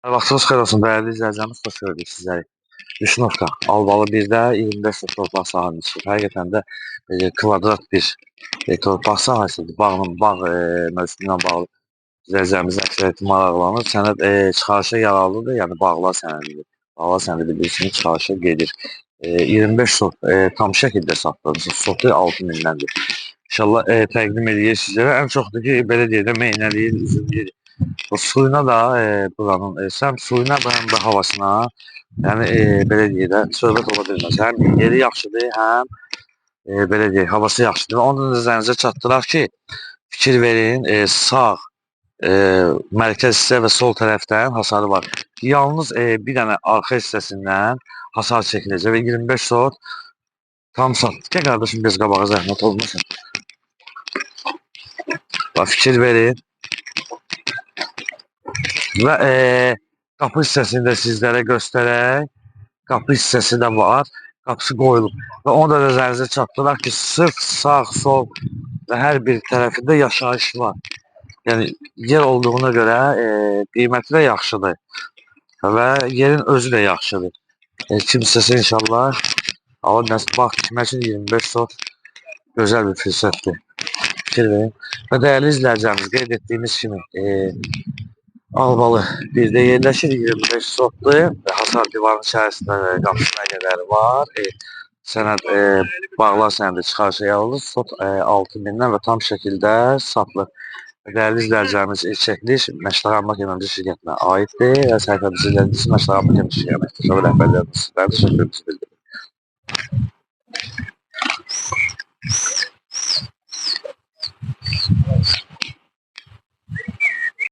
Vaxtınız xeyir olsun, değerli izləyicilərimiz, xoş gördük sizləri. 3 nokta, Albalı 1-də 25 torpaq sahəsini çıxıb. Həqiqətən də kvadrat bir torpaq sahəsidir. Bağ mövsümü ilə bağlı izləyicilərimiz əksəriyyəti maraqlanır. Sənəd çıxarışa yararlıdır, yəni bağlar sənədidir. Bağlar sənədi bilirsiniz, çıxarışa gedir. 25 sot tam şəkildə satdırırsınız. Sotu 6000-dəndir. İnşallah təqdim edəcəyik sizlərə. Ən çoxdur ki, belə deyək də meynəliyir, üzümləyir. Bu suyuna da buranın həm suyuna həm də havasına, yəni belə deyək də söhbət ola bilməz. Həm yeri yaxşıdır, həm belə deyək havası yaxşıdır. Və onu da nəzərinizə çatdıraq ki, fikir verin, sağ mərkəz hissə və sol tərəfdən hasarı var. Yalnız bir dənə arxa hissəsindən hasar çəkiləcək və 25 sot tam satdı. Gəl qardaşım, bez qabağa zəhmət olmasın. Bax, fikir verin. Və qapı hissəsini də sizlərə göstərək. Qapı hissəsi də var. Qapısı qoyulub. Və onu da nəzərinizə çatdıraq ki, sırf sağ, sol və hər bir tərəfində yaşayış var. Yəni yer olduğuna görə qiyməti də yaxşıdır. Və yerin özü də yaxşıdır. Kim istəsə inşallah alır. Bax, tikmək üçün 25 sot gözəl bir fürsətdir. Fikir verin. Və dəyərli izləyicilərimiz, qeyd etdiyimiz kimi Albalı bizdə yerləşir, 25 sotdur və hasar divarın içərisində qapısına qədər var. Sənəd bağlar sənədi çıxarışa yararlıdır. Sot 6000-dən və tam şəkildə satılır. Dəyərli izləyicilərimiz, çəkiliş Məşləq Emlak Yönəmci şirkətinə aiddir və səhifəmizin izləyicisi Məşləq Emlak Yönəmci şirkətinə rəhbərlərimiz sizlərdir. Təşəkkürümüzü bildiririk.